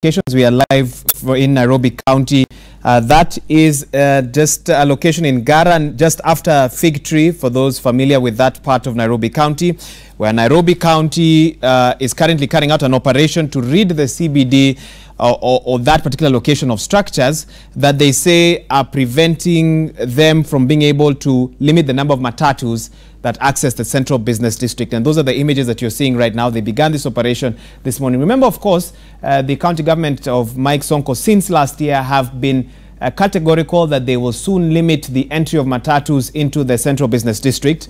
We are live in Nairobi County. That is just a location in Ngara, just after Fig Tree, for those familiar with that part of Nairobi County, where Nairobi County is currently carrying out an operation to rid the CBD or that particular location of structures that they say are preventing them from being able to limit the number of Matatus that access the central business district. And those are the images that you're seeing right now. They began this operation this morning. Remember, of course, the county government of Mike Sonko since last year have been categorical that they will soon limit the entry of Matatus into the central business district.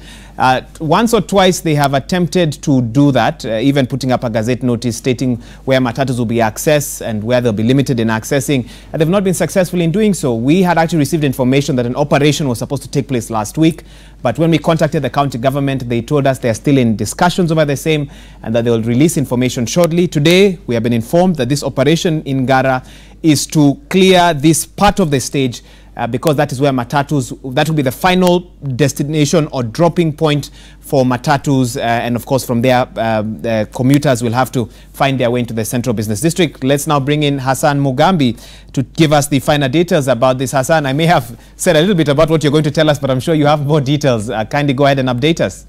Once or twice they have attempted to do that, even putting up a gazette notice stating where Matatus will be accessed and where they'll be limited in accessing. They've not been successful in doing so. We had actually received information that an operation was supposed to take place last week, but when we contacted the county government, they told us they are still in discussions over the same and that they will release information shortly. Today, we have been informed that this operation in Ngara is to clear this part of the stage because that is where Matatus, that will be the final destination or dropping point for Matatus, and of course from there the commuters will have to find their way into the central business district. Let's now bring in Hassan Mugambi to give us the finer details about this. Hassan, I may have said a little bit about what you're going to tell us, but I'm sure you have more details. Kindly go ahead and update us.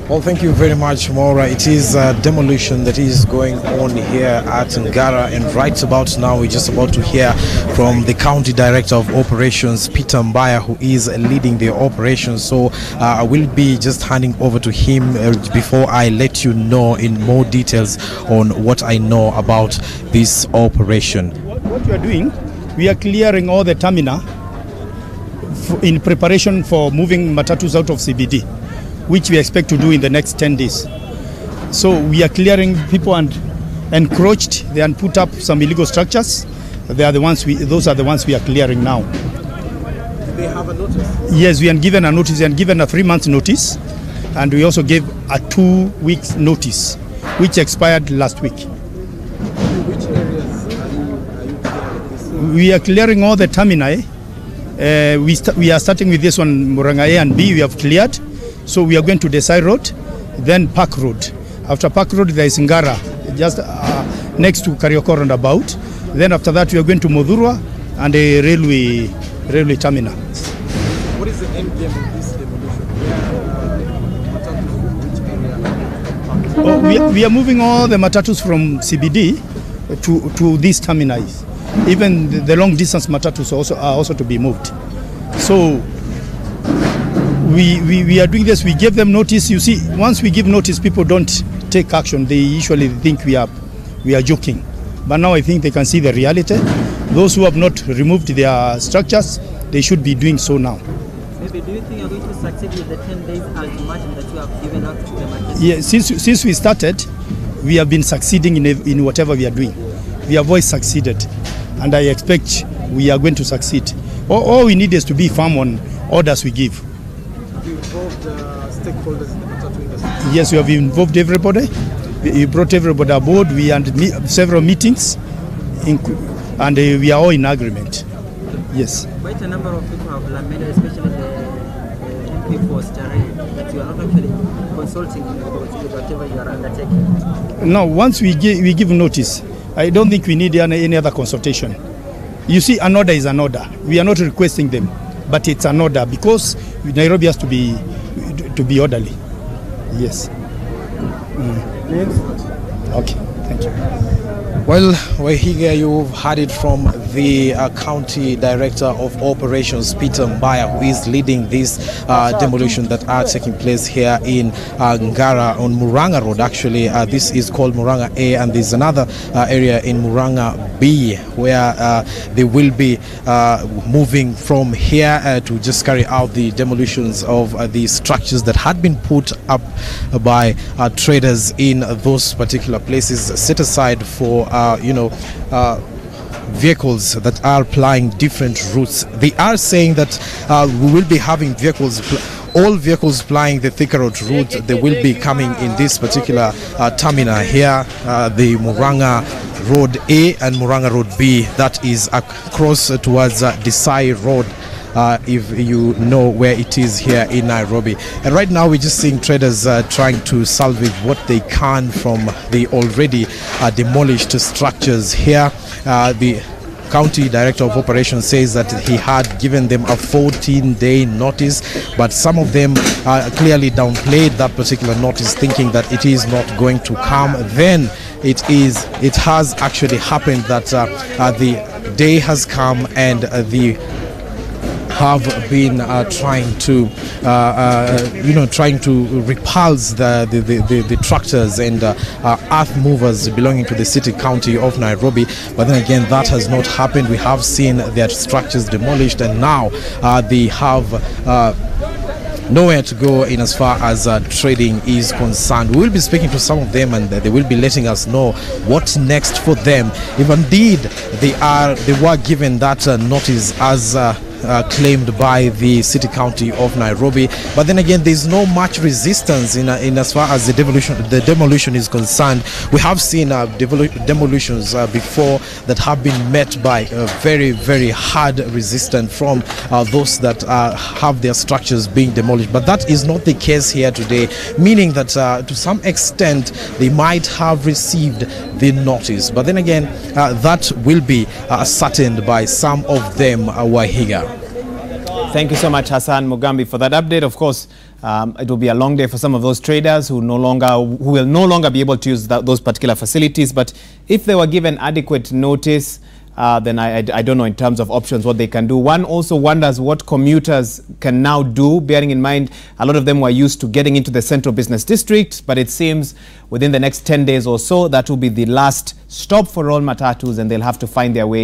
Well, thank you very much, Maura. It is demolition that is going on here at Ngara, and right about now we're just about to hear from the County Director of Operations, Peter Mbaya, who is leading the operation. So I will be just handing over to him before I let you know in more details on what I know about this operation. What we are doing, we are clearing all the terminal in preparation for moving Matatus out of CBD, which we expect to do in the next 10 days. So we are clearing people and encroached and put up some illegal structures. They are the ones those are the ones we are clearing now. Do they have a notice? Yes, we are given a notice and given a 3-month notice, and we also gave a 2-week notice, which expired last week. Which areas are you clearing this? We are clearing all the termini. We are starting with this one, Muranga A and B, we have cleared. So we are going to Desai Road, then Park Road. After Park Road, there is Ngara, just next to Karioko roundabout. Then after that, we are going to Modhurwa and a railway terminal. What is the end game of this demolition? We are moving all the Matatus from CBD to these terminals. Even the long distance Matatus are also to be moved. So we are doing this. We gave them notice. You see, once we give notice, people don't take action. They usually think we are joking. But now I think they can see the reality. Those who have not removed their structures, they should be doing so now. Maybe do you think you're going to succeed with the 10 days ultimatum that you have given out to the market? Yeah, since we started, we have been succeeding in whatever we are doing. We have always succeeded, and I expect we are going to succeed. All we need is to be firm on orders we give. Involved stakeholders in the Matatu industry? Yes, we have involved everybody. We brought everybody aboard. We had several meetings, and we are all in agreement. Yes. Quite a number of people have lamented, especially the MP for Stare, that you are not actually consulting with whatever you are undertaking. No, once we give notice, I don't think we need any other consultation. You see, an order is an order. We are not requesting them, but it's an order because Nairobi has to be orderly. Yes. Okay, thank you. Well, we're here. You've heard it from the County Director of Operations, Peter Mbaya, who is leading this demolition that are taking place here in Ngara on Muranga Road. Actually, this is called Muranga A, and there's another area in Muranga B where they will be moving from here to just carry out the demolitions of the structures that had been put up by traders in those particular places set aside for vehicles that are plying different routes. They are saying that we will be having all vehicles plying the Thika Road route. They will be coming in this particular terminal here, the Muranga Road A and Muranga Road B, that is across towards Desai Road. if you know where it is here in Nairobi. And right now we're just seeing traders trying to salvage what they can from the already demolished structures here. The County Director of Operations says that he had given them a 14-day notice, but some of them clearly downplayed that particular notice, thinking that it is not going to come. Then it has actually happened that the day has come, and the have been trying to repulse the tractors and earth movers belonging to the city county of Nairobi. But then again, that has not happened. We have seen their structures demolished, and now they have nowhere to go in as far as trading is concerned. We will be speaking to some of them, and they will be letting us know what's next for them, if indeed they were given that notice as claimed by the city county of Nairobi. But then again, there's no much resistance in as far as the demolition is concerned. We have seen demolitions before that have been met by very, very hard resistance from those that have their structures being demolished. But that is not the case here today, meaning that to some extent they might have received the notice. But then again, that will be ascertained by some of them, Wahiga. Thank you so much, Hassan Mugambi, for that update. Of course, it will be a long day for some of those traders who will no longer be able to use those particular facilities. But if they were given adequate notice, then I don't know in terms of options what they can do. One also wonders what commuters can now do, bearing in mind a lot of them were used to getting into the central business district, but it seems within the next 10 days or so, that will be the last stop for all Matatus, and they'll have to find their way